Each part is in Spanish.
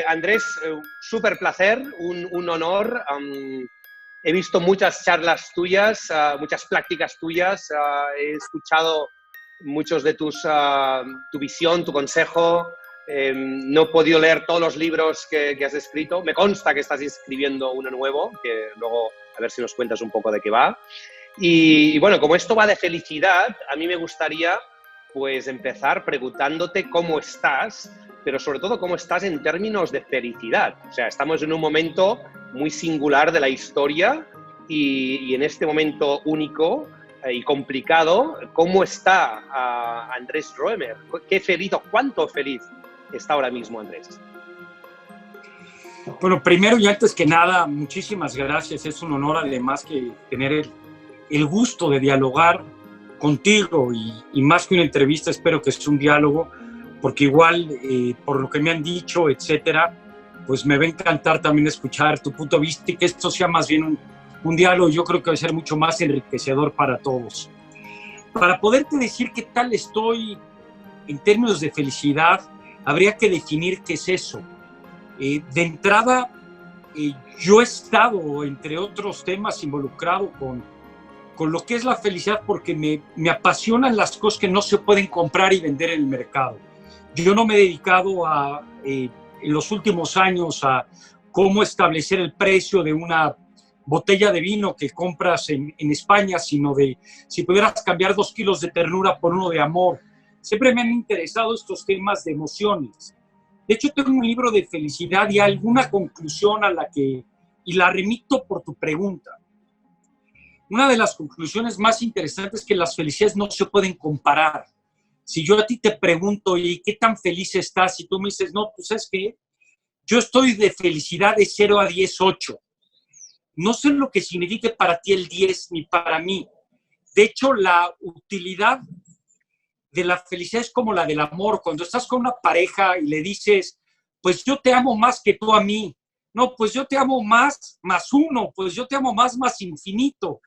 Andrés, súper placer, un honor. He visto muchas charlas tuyas, muchas prácticas tuyas. He escuchado muchos de tu visión, tu consejo. No he podido leer todos los libros que has escrito. Me consta que estás escribiendo uno nuevo, que luego a ver si nos cuentas un poco de qué va. Y bueno, como esto va de felicidad, a mí me gustaría pues empezar preguntándote cómo estás, pero sobre todo cómo estás en términos de felicidad. O sea, estamos en un momento muy singular de la historia y en este momento único y complicado, ¿cómo está Andrés Roemer? ¿Qué feliz o cuánto feliz está ahora mismo Andrés? Bueno, primero y antes que nada, muchísimas gracias. Es un honor además que tener el gusto de dialogar contigo y más que una entrevista, espero que sea un diálogo, porque igual, por lo que me han dicho, etcétera, pues me va a encantar también escuchar tu punto de vista y que esto sea más bien un diálogo. Yo creo que va a ser mucho más enriquecedor para todos. Para poderte decir qué tal estoy en términos de felicidad, habría que definir qué es eso. De entrada, yo he estado, entre otros temas, involucrado con lo que es la felicidad porque me apasionan las cosas que no se pueden comprar y vender en el mercado. Yo no me he dedicado en los últimos años a cómo establecer el precio de una botella de vino que compras en España, sino de si pudieras cambiar 2 kilos de ternura por uno de amor. Siempre me han interesado estos temas de emociones. De hecho, tengo un libro de felicidad y alguna conclusión y la remito por tu pregunta. Una de las conclusiones más interesantes es que las felicidades no se pueden comparar. Si yo a ti te pregunto, ¿y qué tan feliz estás? Y tú me dices, no, pues es que yo estoy de felicidad de 0 a 10, 8. No sé lo que signifique para ti el 10 ni para mí. De hecho, la utilidad de la felicidad es como la del amor. Cuando estás con una pareja y le dices, pues yo te amo más que tú a mí. No, pues yo te amo más 1, pues yo te amo más infinito.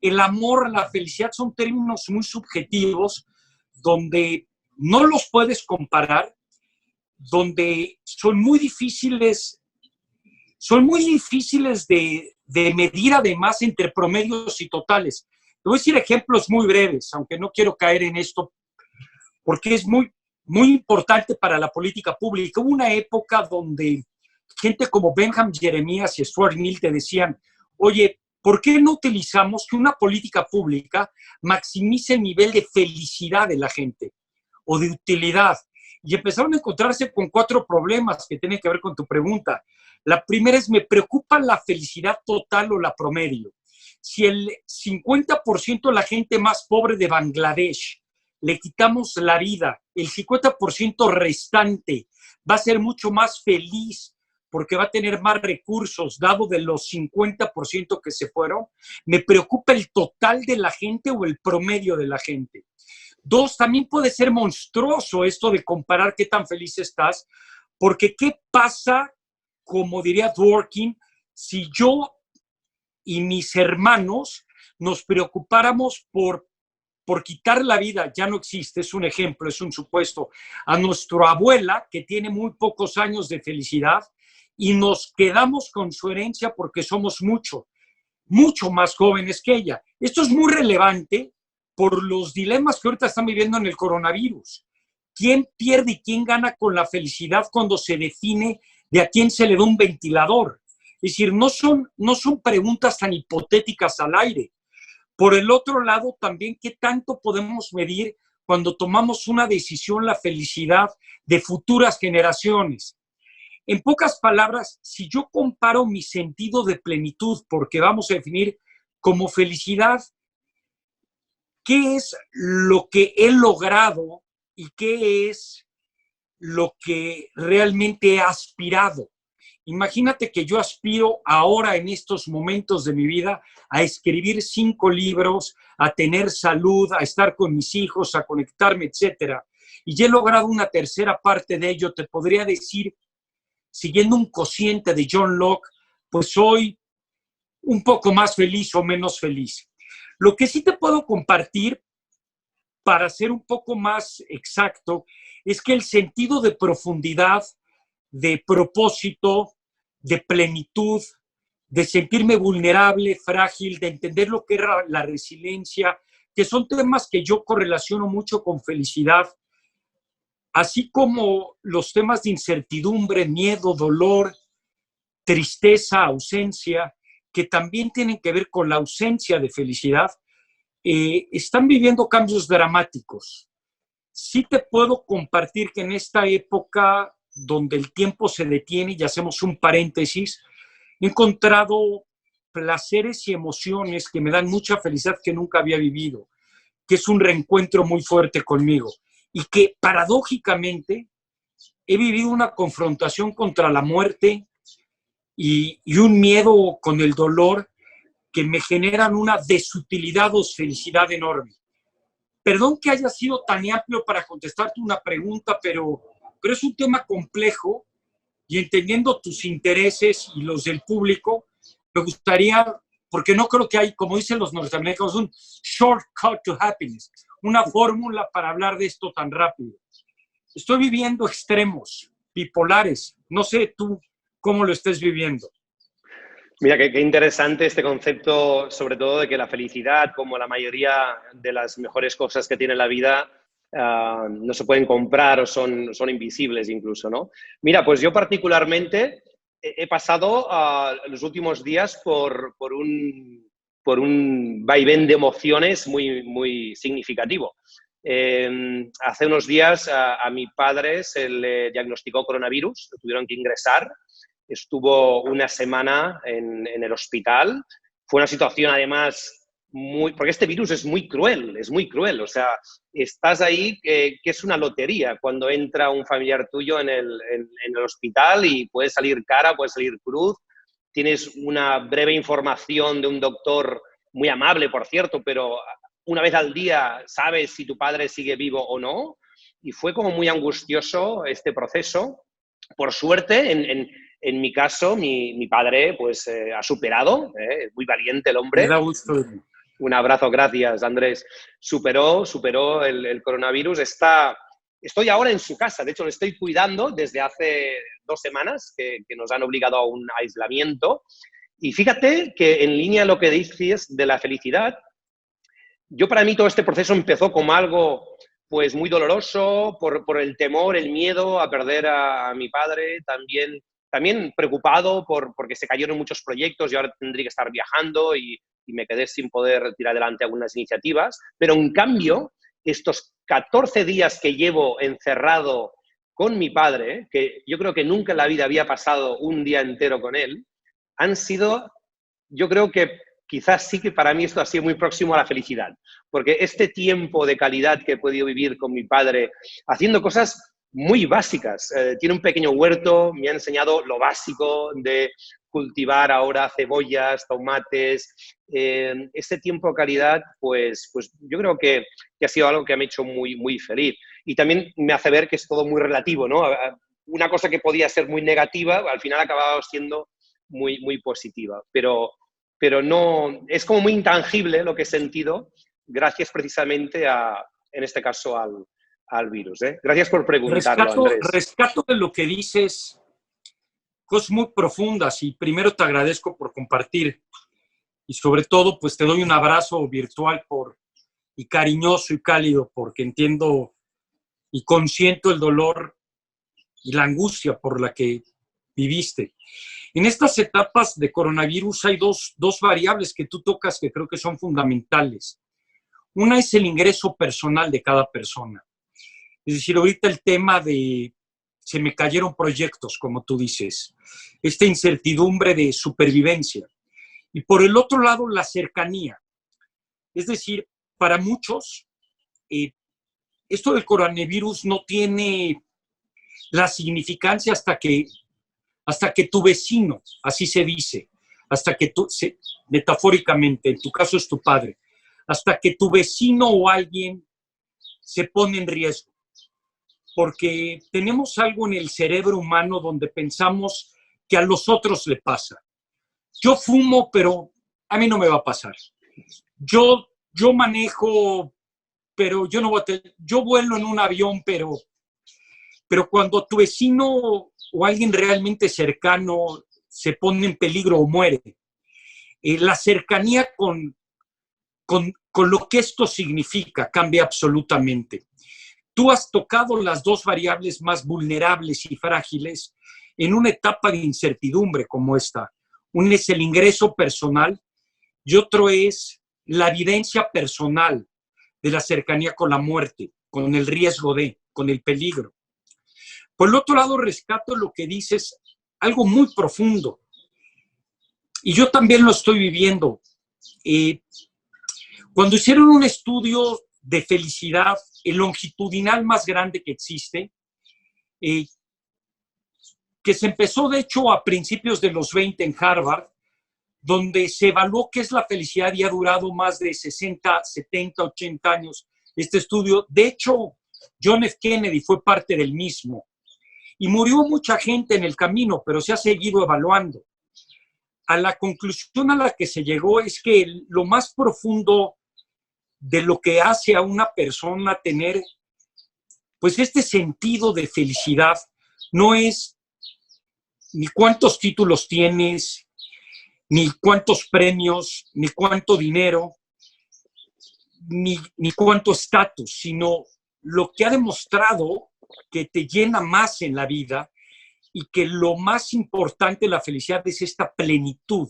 El amor, la felicidad son términos muy subjetivos donde no los puedes comparar, donde son muy difíciles de medir además entre promedios y totales. Te voy a decir ejemplos muy breves, aunque no quiero caer en esto, porque es muy importante para la política pública. Hubo una época donde gente como Benjamin Jeremías y Stuart Mill te decían, oye, ¿por qué no utilizamos que una política pública maximice el nivel de felicidad de la gente o de utilidad? Y empezaron a encontrarse con 4 problemas que tienen que ver con tu pregunta. La primera es, ¿me preocupa la felicidad total o la promedio? Si el 50% de la gente más pobre de Bangladesh le quitamos la vida, el 50% restante va a ser mucho más feliz porque va a tener más recursos, dado de los 50% que se fueron. ¿Me preocupa el total de la gente o el promedio de la gente? 2, también puede ser monstruoso esto de comparar qué tan feliz estás, porque ¿qué pasa, como diría Dworkin, si yo y mis hermanos nos preocupáramos por quitar la vida? Ya no existe, es un ejemplo, es un supuesto, a nuestra abuela, que tiene muy pocos años de felicidad, y nos quedamos con su herencia porque somos mucho más jóvenes que ella. Esto es muy relevante por los dilemas que ahorita están viviendo en el coronavirus. ¿Quién pierde y quién gana con la felicidad cuando se define de a quién se le da un ventilador? Es decir, no son preguntas tan hipotéticas al aire. Por el otro lado, también, ¿qué tanto podemos medir cuando tomamos una decisión la felicidad de futuras generaciones? En pocas palabras, si yo comparo mi sentido de plenitud, porque vamos a definir como felicidad, ¿qué es lo que he logrado y qué es lo que realmente he aspirado? Imagínate que yo aspiro ahora, en estos momentos de mi vida, a escribir 5 libros, a tener salud, a estar con mis hijos, a conectarme, etcétera. Y ya he logrado una tercera parte de ello. Te podría decir, siguiendo un cociente de John Locke, pues soy un poco más feliz o menos feliz. Lo que sí te puedo compartir, para ser un poco más exacto, es que el sentido de profundidad de propósito, de plenitud, de sentirme vulnerable, frágil, de entender lo que era la resiliencia, que son temas que yo correlaciono mucho con felicidad, así como los temas de incertidumbre, miedo, dolor, tristeza, ausencia, que también tienen que ver con la ausencia de felicidad, están viviendo cambios dramáticos. Sí te puedo compartir que en esta época donde el tiempo se detiene, y hacemos un paréntesis, he encontrado placeres y emociones que me dan mucha felicidad que nunca había vivido, que es un reencuentro muy fuerte conmigo y que paradójicamente he vivido una confrontación contra la muerte y un miedo con el dolor que me generan una desutilidad o felicidad enorme. Perdón que haya sido tan amplio para contestarte una pregunta, pero es un tema complejo y entendiendo tus intereses y los del público, me gustaría, porque no creo que hay, como dicen los norteamericanos, un shortcut to happiness, una fórmula para hablar de esto tan rápido. Estoy viviendo extremos, bipolares. No sé tú cómo lo estés viviendo. Mira, qué interesante este concepto, sobre todo de que la felicidad, como la mayoría de las mejores cosas que tiene la vida, no se pueden comprar o son invisibles incluso, ¿no? Mira, pues yo particularmente he pasado los últimos días por un vaivén de emociones muy significativo. Hace unos días a mi padre se le diagnosticó coronavirus, lo tuvieron que ingresar. Estuvo una semana en el hospital. Fue una situación, además, porque este virus es muy cruel. O sea, estás ahí, que es una lotería cuando entra un familiar tuyo en el hospital y puede salir cara, puede salir cruz. Tienes una breve información de un doctor muy amable, por cierto, pero una vez al día sabes si tu padre sigue vivo o no. Y fue como muy angustioso este proceso. Por suerte, en mi caso, mi padre pues ha superado, muy valiente el hombre. Me da gusto. Un abrazo, gracias, Andrés. Superó el coronavirus. Estoy ahora en su casa, de hecho lo estoy cuidando desde hace 2 semanas que nos han obligado a un aislamiento. Y fíjate que en línea lo que dices de la felicidad, yo para mí todo este proceso empezó como algo pues muy doloroso por el temor, el miedo a perder a mi padre, también preocupado porque se cayeron muchos proyectos y ahora tendría que estar viajando y me quedé sin poder tirar adelante algunas iniciativas. Pero en cambio, estos 14 días que llevo encerrado con mi padre, que yo creo que nunca en la vida había pasado un día entero con él, han sido, yo creo que quizás sí que para mí esto ha sido muy próximo a la felicidad, porque este tiempo de calidad que he podido vivir con mi padre haciendo cosas muy básicas. Tiene un pequeño huerto, me ha enseñado lo básico de cultivar ahora cebollas, tomates. Este tiempo de calidad, pues yo creo que ha sido algo que me ha hecho muy feliz. Y también me hace ver que es todo muy relativo, ¿no? Una cosa que podía ser muy negativa, al final ha acabado siendo muy positiva. Pero no, es como muy intangible lo que he sentido, gracias precisamente en este caso, al virus. Gracias por preguntarlo, Andrés. Rescato de lo que dices, cosas muy profundas, y primero te agradezco por compartir y sobre todo pues te doy un abrazo virtual y cariñoso y cálido, porque entiendo y consiento el dolor y la angustia por la que viviste. En estas etapas de coronavirus hay dos variables que tú tocas que creo que son fundamentales. Una es el ingreso personal de cada persona. Es decir, ahorita el tema de se me cayeron proyectos, como tú dices, esta incertidumbre de supervivencia. Y por el otro lado, la cercanía. Es decir, para muchos, esto del coronavirus no tiene la significancia hasta que tu vecino, así se dice, hasta que metafóricamente, en tu caso es tu padre, hasta que tu vecino o alguien se pone en riesgo. Porque tenemos algo en el cerebro humano donde pensamos que a los otros le pasa. Yo fumo, pero a mí no me va a pasar. Yo manejo, pero yo no voy a yo vuelo en un avión, pero cuando tu vecino o alguien realmente cercano se pone en peligro o muere. La cercanía con lo que esto significa cambia absolutamente. Tú has tocado las dos variables más vulnerables y frágiles en una etapa de incertidumbre como esta. Uno es el ingreso personal y otro es la vivencia personal de la cercanía con la muerte, con el riesgo con el peligro. Por el otro lado, rescato lo que dices, algo muy profundo. Y yo también lo estoy viviendo. Cuando hicieron un estudio de felicidad, el longitudinal más grande que existe, que se empezó de hecho a principios de los 20 en Harvard, donde se evaluó qué es la felicidad y ha durado más de 60, 70, 80 años este estudio. De hecho, John F. Kennedy fue parte del mismo. Y murió mucha gente en el camino, pero se ha seguido evaluando. A la conclusión a la que se llegó es que lo más profundo de lo que hace a una persona tener, pues, este sentido de felicidad, no es ni cuántos títulos tienes, ni cuántos premios, ni cuánto dinero, ni cuánto estatus, sino lo que ha demostrado que te llena más en la vida y que lo más importante de la felicidad es esta plenitud,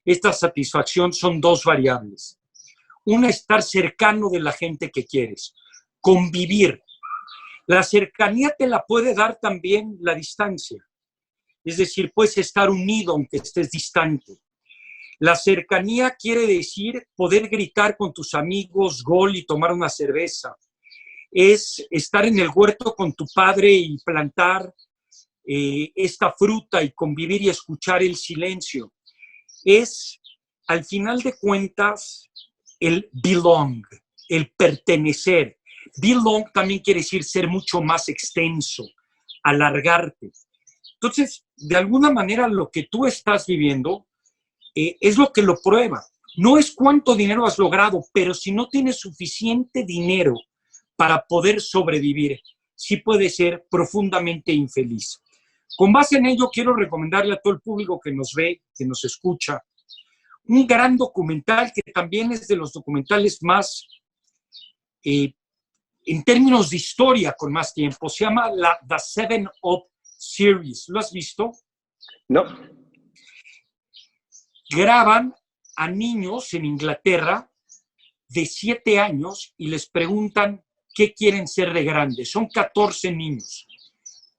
esta satisfacción. Son dos variables. Una, estar cercano de la gente que quieres, convivir. La cercanía te la puede dar también la distancia. Es decir, puedes estar unido aunque estés distante. La cercanía quiere decir poder gritar con tus amigos gol y tomar una cerveza. Es estar en el huerto con tu padre y plantar esta fruta y convivir y escuchar el silencio. Es, al final de cuentas, el belong, el pertenecer. Belong también quiere decir ser mucho más extenso, alargarte. Entonces, de alguna manera, lo que tú estás viviendo es lo que lo prueba. No es cuánto dinero has logrado, pero si no tienes suficiente dinero para poder sobrevivir, sí puedes ser profundamente infeliz. Con base en ello, quiero recomendarle a todo el público que nos ve, que nos escucha, un gran documental que también es de los documentales más, en términos de historia, con más tiempo. Se llama The 7-Up Series. ¿Lo has visto? No. Graban a niños en Inglaterra de 7 años y les preguntan qué quieren ser de grandes. Son 14 niños.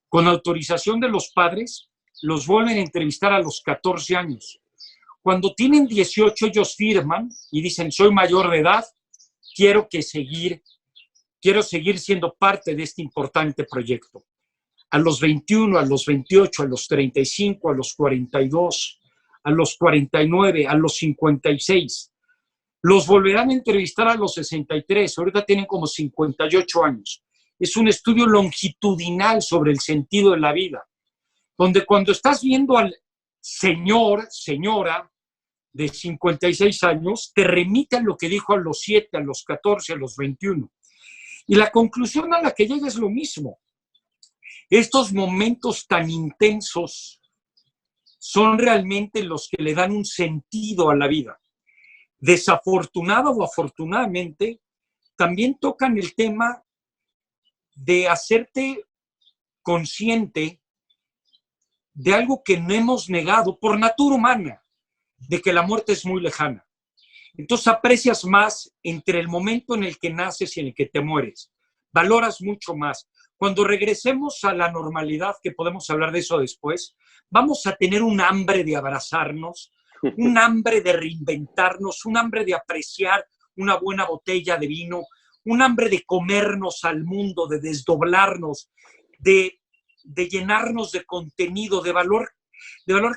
Con autorización de los padres, los vuelven a entrevistar a los 14 años. Cuando tienen 18, ellos firman y dicen, soy mayor de edad, quiero seguir siendo parte de este importante proyecto. A los 21, a los 28, a los 35, a los 42, a los 49, a los 56. Los volverán a entrevistar a los 63, ahorita tienen como 58 años. Es un estudio longitudinal sobre el sentido de la vida, donde cuando estás viendo al señor, señora de 56 años, te remite a lo que dijo a los 7, a los 14, a los 21. Y la conclusión a la que llega es lo mismo. Estos momentos tan intensos son realmente los que le dan un sentido a la vida. Desafortunada o afortunadamente, también tocan el tema de hacerte consciente de algo que no hemos negado por natura humana, de que la muerte es muy lejana. Entonces aprecias más entre el momento en el que naces y en el que te mueres. Valoras mucho más. Cuando regresemos a la normalidad, que podemos hablar de eso después, vamos a tener un hambre de abrazarnos, un hambre de reinventarnos, un hambre de apreciar una buena botella de vino, un hambre de comernos al mundo, de desdoblarnos, de llenarnos de contenido, de valor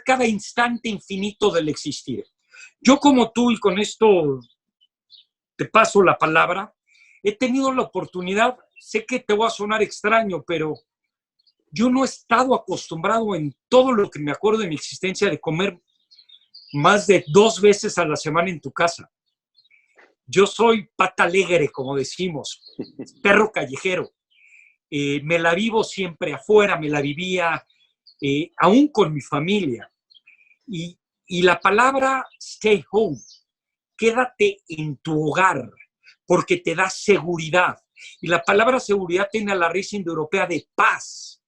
cada instante infinito del existir. Yo, como tú, y con esto te paso la palabra, he tenido la oportunidad, sé que te va a sonar extraño, pero yo no he estado acostumbrado en todo lo que me acuerdo de mi existencia de comer más de 2 veces a la semana en tu casa. Yo soy pata alegre, como decimos, perro callejero. Me la vivo siempre afuera, me la vivía aún con mi familia. Y la palabra stay home, quédate en tu hogar, porque te da seguridad. Y la palabra seguridad tiene la raíz indoeuropea de paz,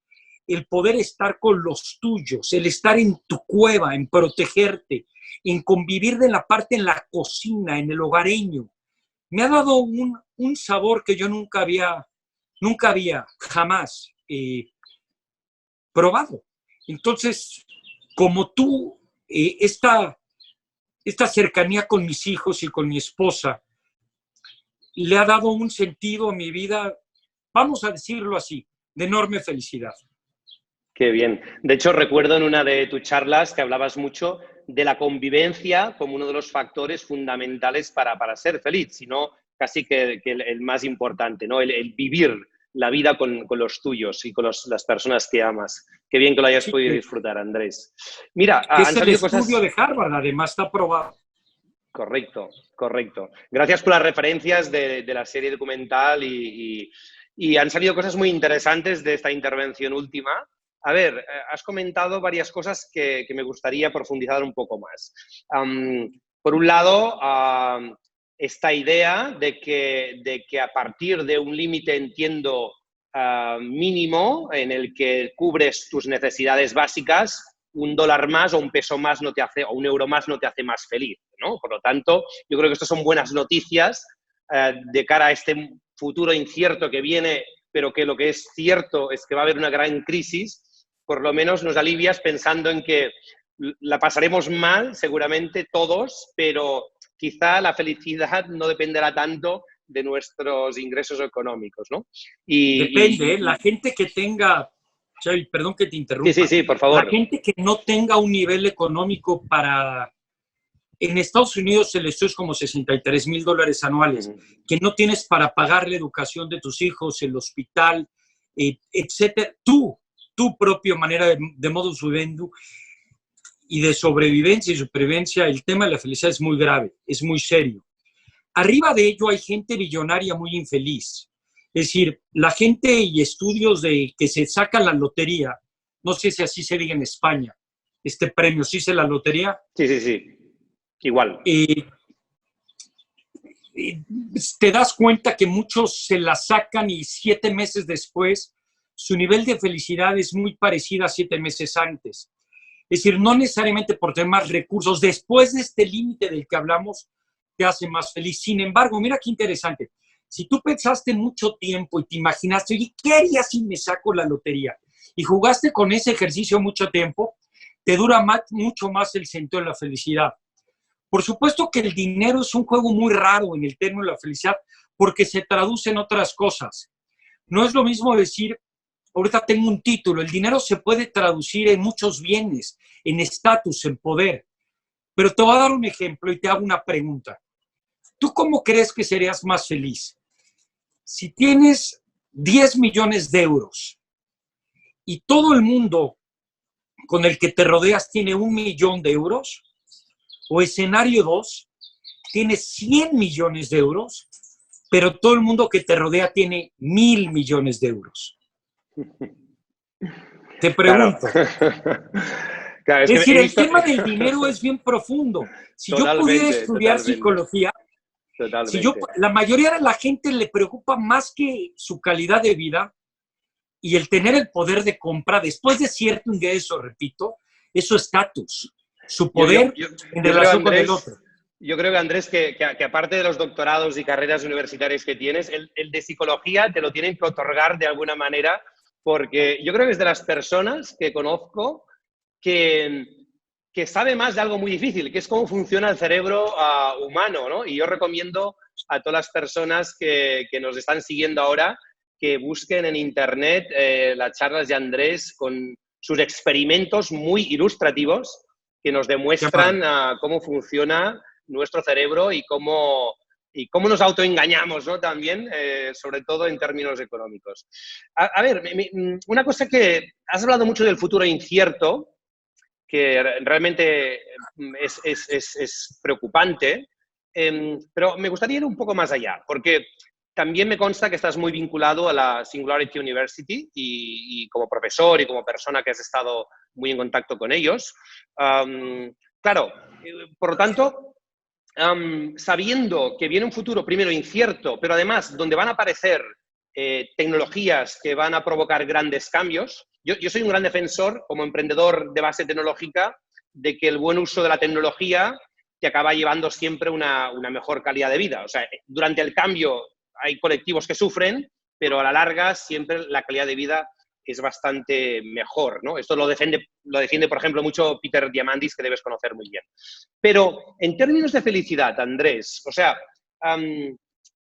el poder estar con los tuyos, el estar en tu cueva, en protegerte, en convivir de la parte en la cocina, en el hogareño. Me ha dado un sabor que yo nunca había jamás probado. Entonces, como tú, esta cercanía con mis hijos y con mi esposa le ha dado un sentido a mi vida, vamos a decirlo así, de enorme felicidad. Qué bien. De hecho, recuerdo en una de tus charlas que hablabas mucho de la convivencia como uno de los factores fundamentales para ser feliz, sino casi que el más importante, ¿no? El vivir la vida con los tuyos y con las personas que amas. Qué bien que lo hayas Sí, podido disfrutar, Andrés. Mira, es han el salido estudio cosas... de Harvard, además está probado. Correcto, correcto. Gracias por las referencias de la serie documental y han salido cosas muy interesantes de esta intervención última. A ver, has comentado varias cosas que me gustaría profundizar un poco más. Por un lado, esta idea de que a partir de un límite, entiendo, mínimo en el que cubres tus necesidades básicas, $1 más o un peso más no te hace, o €1 más no te hace más feliz, ¿no? Por lo tanto, yo creo que estas son buenas noticias de cara a este futuro incierto que viene, pero que lo que es cierto es que va a haber una gran crisis. Por lo menos nos alivias pensando en que la pasaremos mal, seguramente todos, pero quizá la felicidad no dependerá tanto de nuestros ingresos económicos, ¿no? Depende, la gente que tenga, Xavi, perdón que te interrumpa, Sí, por la favor. gente que no tenga un nivel económico para... En Estados Unidos el estudio es como $63,000 anuales, que no tienes para pagar la educación de tus hijos, el hospital, etcétera. Tu propia manera de modus vivendi y de sobrevivencia y supervivencia, el tema de la felicidad es muy grave, es muy serio. Arriba de ello hay gente billonaria muy infeliz. Es decir, la gente y estudios de que se saca la lotería, no sé si así se diga en España, este premio, ¿sí se la lotería? Sí. Igual. Te das cuenta que muchos se la sacan y 7 meses después su nivel de felicidad es muy parecido a 7 meses antes. Es decir, no necesariamente por tener más recursos, después de este límite del que hablamos, te hace más feliz. Sin embargo, mira qué interesante. Si tú pensaste mucho tiempo y te imaginaste, oye, ¿qué haría si me saco la lotería? Y jugaste con ese ejercicio mucho tiempo, te dura mucho más el sentido de la felicidad. Por supuesto que el dinero es un juego muy raro en el término de la felicidad porque se traduce en otras cosas. No es lo mismo decir, ahorita tengo un título, el dinero se puede traducir en muchos bienes, en estatus, en poder. Pero te voy a dar un ejemplo y te hago una pregunta. ¿Tú cómo crees que serías más feliz? Si tienes 10 millones de euros y todo el mundo con el que te rodeas tiene 1 millón de euros, o escenario 2, tienes 100 millones de euros, pero todo el mundo que te rodea tiene 1,000 millones de euros. Te pregunto. Claro, es decir, el tema del dinero es bien profundo. Si yo pudiera estudiar psicología, la mayoría de la gente le preocupa más que su calidad de vida y el tener el poder de compra después de cierto ingreso, repito, es su estatus, su poder en relación con el otro. Yo creo que, Andrés, que aparte de los doctorados y carreras universitarias que tienes, el de psicología te lo tienen que otorgar de alguna manera, porque yo creo que es de las personas que conozco que sabe más de algo muy difícil, que es cómo funciona el cerebro humano, ¿no? Y yo recomiendo a todas las personas que nos están siguiendo ahora que busquen en Internet las charlas de Andrés con sus experimentos muy ilustrativos que nos demuestran cómo funciona nuestro cerebro y cómo nos autoengañamos, ¿no? También, sobre todo en términos económicos. A ver, una cosa que has hablado mucho del futuro incierto, que realmente es preocupante, pero me gustaría ir un poco más allá, porque también me consta que estás muy vinculado a la Singularity University y como profesor y como persona que has estado muy en contacto con ellos. Claro, por lo tanto, sabiendo que viene un futuro primero incierto, pero además donde van a aparecer tecnologías que van a provocar grandes cambios, yo soy un gran defensor como emprendedor de base tecnológica de que el buen uso de la tecnología te acaba llevando siempre una mejor calidad de vida. O sea, durante el cambio hay colectivos que sufren, pero a la larga siempre la calidad de vida es bastante mejor, ¿no? Esto lo defiende, por ejemplo, mucho Peter Diamandis, que debes conocer muy bien. Pero en términos de felicidad, Andrés, o sea,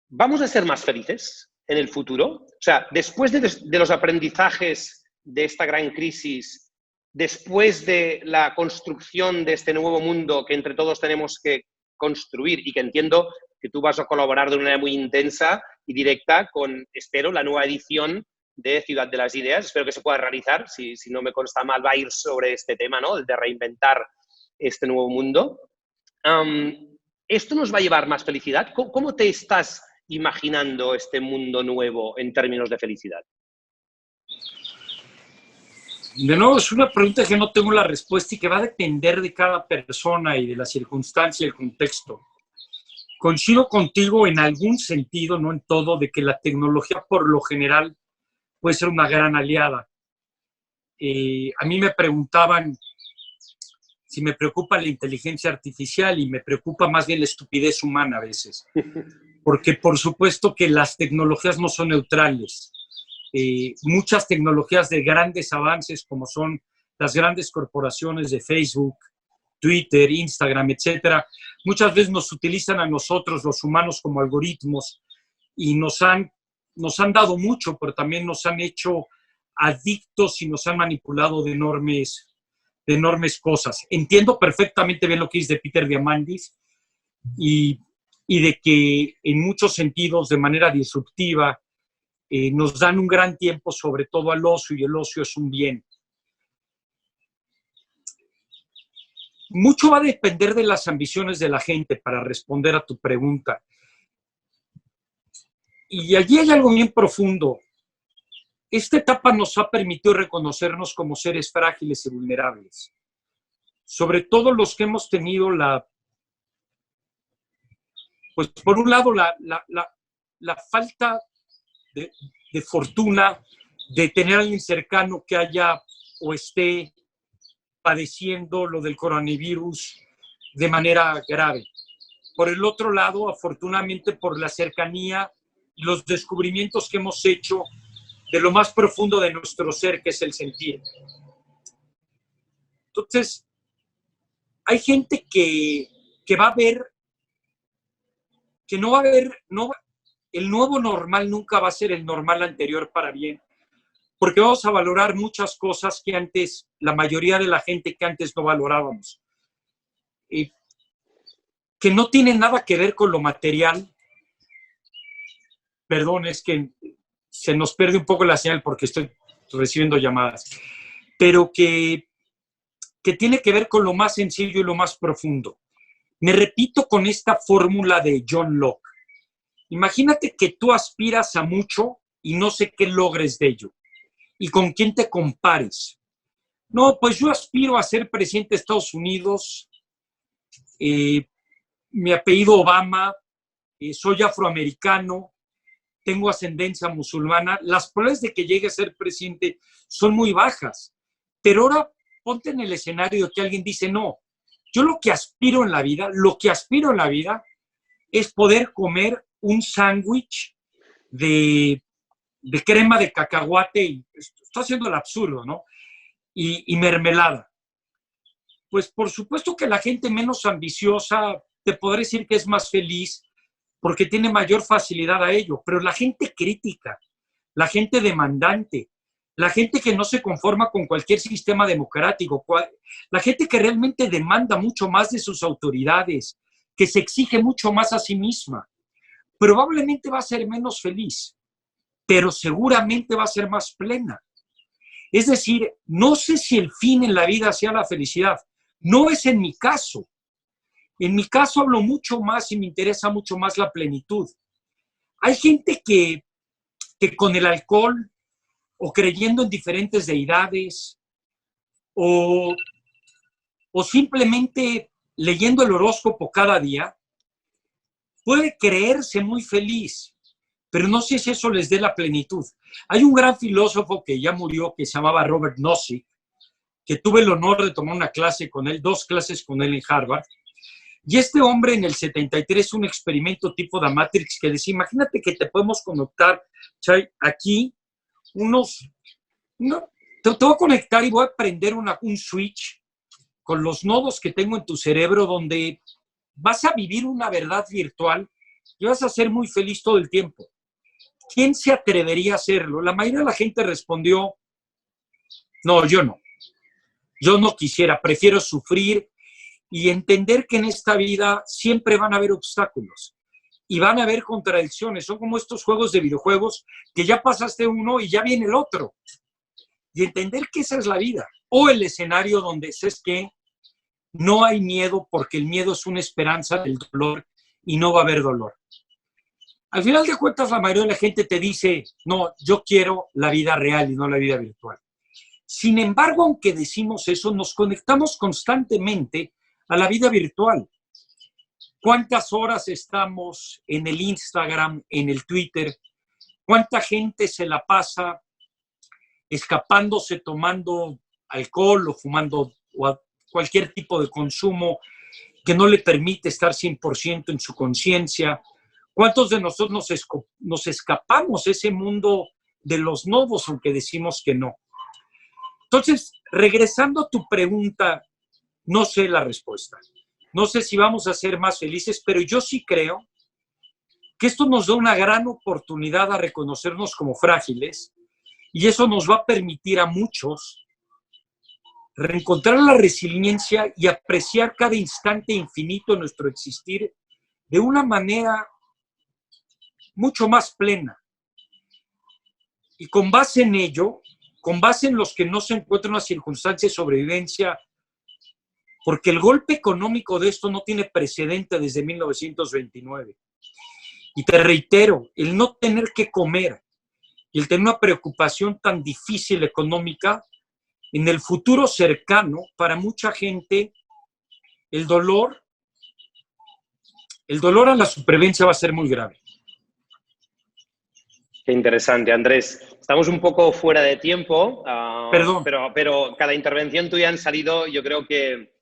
¿vamos a ser más felices en el futuro? O sea, después de los aprendizajes de esta gran crisis, después de la construcción de este nuevo mundo que entre todos tenemos que construir y que entiendo que tú vas a colaborar de una manera muy intensa y directa con, espero, la nueva edición de Ciudad de las Ideas. Espero que se pueda realizar, si no me consta mal, va a ir sobre este tema, ¿no? De reinventar este nuevo mundo. ¿Esto nos va a llevar más felicidad? ¿Cómo te estás imaginando este mundo nuevo en términos de felicidad? De nuevo, es una pregunta que no tengo la respuesta y que va a depender de cada persona y de la circunstancia y el contexto. Coincido contigo en algún sentido, no en todo, de que la tecnología por lo general puede ser una gran aliada. A mí me preguntaban si me preocupa la inteligencia artificial y me preocupa más bien la estupidez humana a veces. Porque por supuesto que las tecnologías no son neutrales. Muchas tecnologías de grandes avances, como son las grandes corporaciones de Facebook, Twitter, Instagram, etcétera, muchas veces nos utilizan a nosotros, los humanos, como algoritmos y nos han dado mucho, pero también nos han hecho adictos y nos han manipulado de enormes cosas. Entiendo perfectamente bien lo que dice Peter Diamandis y de que en muchos sentidos, de manera disruptiva, nos dan un gran tiempo, sobre todo al ocio, y el ocio es un bien. Mucho va a depender de las ambiciones de la gente, para responder a tu pregunta. Y allí hay algo bien profundo. Esta etapa nos ha permitido reconocernos como seres frágiles y vulnerables. Sobre todo los que hemos tenido pues por un lado, la falta de fortuna de tener a alguien cercano que haya o esté padeciendo lo del coronavirus de manera grave. Por el otro lado, afortunadamente, por la cercanía y los descubrimientos que hemos hecho de lo más profundo de nuestro ser, que es el sentir. Entonces, hay gente que va a ver, que no va a ver, el nuevo normal nunca va a ser el normal anterior para bien, porque vamos a valorar muchas cosas que antes, la mayoría de la gente que antes no valorábamos, que no tienen nada que ver con lo material. Perdón, es que se nos pierde un poco la señal porque estoy recibiendo llamadas, pero que tiene que ver con lo más sencillo y lo más profundo. Me repito con esta fórmula de John Locke. Imagínate que tú aspiras a mucho y no sé qué logres de ello. ¿Y con quién te compares? No, pues yo aspiro a ser presidente de Estados Unidos, mi apellido Obama, soy afroamericano, tengo ascendencia musulmana. Las probabilidades de que llegue a ser presidente son muy bajas. Pero ahora ponte en el escenario de que alguien dice, no, yo lo que aspiro en la vida es poder comer un sándwich de crema de cacahuate, y estoy haciendo el absurdo, ¿no? Y mermelada. Pues por supuesto que la gente menos ambiciosa te podrá decir que es más feliz porque tiene mayor facilidad a ello, pero la gente crítica, la gente demandante, la gente que no se conforma con cualquier sistema democrático, la gente que realmente demanda mucho más de sus autoridades, que se exige mucho más a sí misma, probablemente va a ser menos feliz, pero seguramente va a ser más plena. Es decir, no sé si el fin en la vida sea la felicidad. No es en mi caso. En mi caso hablo mucho más y me interesa mucho más la plenitud. Hay gente que con el alcohol o creyendo en diferentes deidades o, o simplemente leyendo el horóscopo cada día, puede creerse muy feliz, pero no sé si eso les dé la plenitud. Hay un gran filósofo que ya murió, que se llamaba Robert Nozick, que tuve el honor de tomar una clase con él, 2 clases con él en Harvard, y este hombre en el 73, un experimento tipo de Matrix que decía, imagínate que te podemos conectar, Chay, aquí, te voy a conectar y voy a prender un switch con los nodos que tengo en tu cerebro donde vas a vivir una verdad virtual y vas a ser muy feliz todo el tiempo. ¿Quién se atrevería a hacerlo? La mayoría de la gente respondió, no, yo no. Yo no quisiera, prefiero sufrir y entender que en esta vida siempre van a haber obstáculos y van a haber contradicciones. Son como estos juegos de videojuegos que ya pasaste uno y ya viene el otro. Y entender que esa es la vida. O el escenario donde es que no hay miedo porque el miedo es una esperanza del dolor y no va a haber dolor. Al final de cuentas, la mayoría de la gente te dice, no, yo quiero la vida real y no la vida virtual. Sin embargo, aunque decimos eso, nos conectamos constantemente a la vida virtual. ¿Cuántas horas estamos en el Instagram, en el Twitter? ¿Cuánta gente se la pasa escapándose, tomando alcohol o fumando o cualquier tipo de consumo que no le permite estar 100% en su conciencia? ¿Cuántos de nosotros nos escapamos de ese mundo de los nodos, aunque decimos que no? Entonces, regresando a tu pregunta, no sé la respuesta. No sé si vamos a ser más felices, pero yo sí creo que esto nos da una gran oportunidad a reconocernos como frágiles y eso nos va a permitir a muchos reencontrar la resiliencia y apreciar cada instante infinito de nuestro existir de una manera mucho más plena. Y con base en ello, con base en los que no se encuentran en una circunstancia de sobrevivencia, porque el golpe económico de esto no tiene precedente desde 1929. Y te reitero, el no tener que comer y el tener una preocupación tan difícil económica, en el futuro cercano, para mucha gente, el dolor a la supervivencia va a ser muy grave. Qué interesante, Andrés. Estamos un poco fuera de tiempo, Perdón. pero cada intervención tuya han salido, yo creo que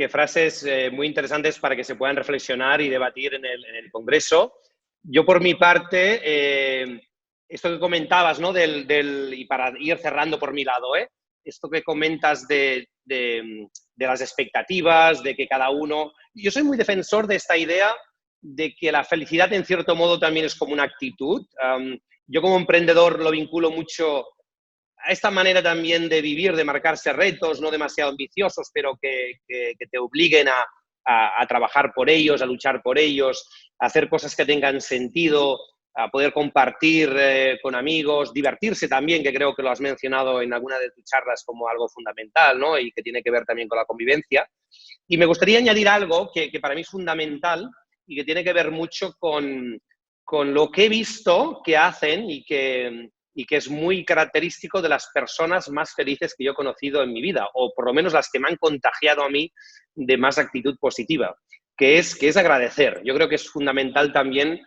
frases muy interesantes para que se puedan reflexionar y debatir en el Congreso. Yo, por mi parte, esto que comentabas, ¿no? Y para ir cerrando por mi lado, esto que comentas de las expectativas, de que cada uno... Yo soy muy defensor de esta idea de que la felicidad, en cierto modo, también es como una actitud. Yo como emprendedor lo vinculo mucho a esta manera también de vivir, de marcarse retos, no demasiado ambiciosos, pero que te obliguen a trabajar por ellos, a luchar por ellos, a hacer cosas que tengan sentido, a poder compartir con amigos, divertirse también, que creo que lo has mencionado en alguna de tus charlas como algo fundamental, ¿no? Y que tiene que ver también con la convivencia. Y me gustaría añadir algo que para mí es fundamental y que tiene que ver mucho con lo que he visto que hacen y que es muy característico de las personas más felices que yo he conocido en mi vida, o por lo menos las que me han contagiado a mí de más actitud positiva, que es agradecer. Yo creo que es fundamental también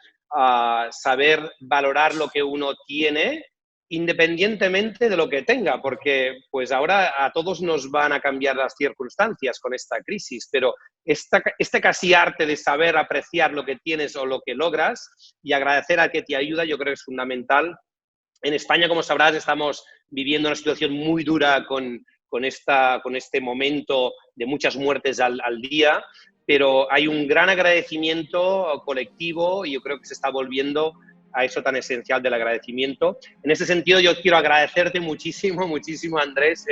saber valorar lo que uno tiene independientemente de lo que tenga, porque pues ahora a todos nos van a cambiar las circunstancias con esta crisis, pero este casi arte de saber apreciar lo que tienes o lo que logras y agradecer al que te ayuda, yo creo que es fundamental. En España, como sabrás, estamos viviendo una situación muy dura con este momento de muchas muertes al día, pero hay un gran agradecimiento colectivo y yo creo que se está volviendo a eso tan esencial del agradecimiento. En ese sentido, yo quiero agradecerte muchísimo, muchísimo, Andrés,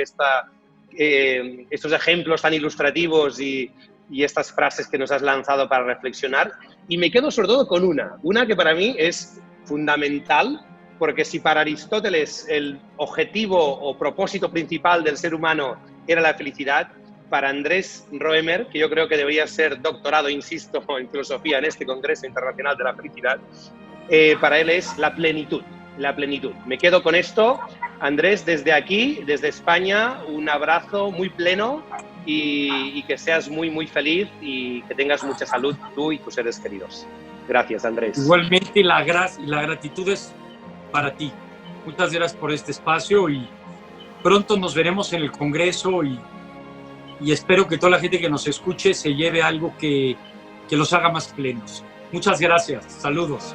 estos ejemplos tan ilustrativos y estas frases que nos has lanzado para reflexionar. Y me quedo sobre todo con una que para mí es fundamental, porque si para Aristóteles el objetivo o propósito principal del ser humano era la felicidad, para Andrés Roemer, que yo creo que debería ser doctorado, insisto, en filosofía en este Congreso Internacional de la Felicidad, para él es la plenitud, la plenitud. Me quedo con esto. Andrés, desde aquí, desde España, un abrazo muy pleno y que seas muy, muy feliz y que tengas mucha salud tú y tus seres queridos. Gracias, Andrés. Igualmente, la gratitud es para ti. Muchas gracias por este espacio y pronto nos veremos en el Congreso y espero que toda la gente que nos escuche se lleve algo que los haga más plenos. Muchas gracias. Saludos.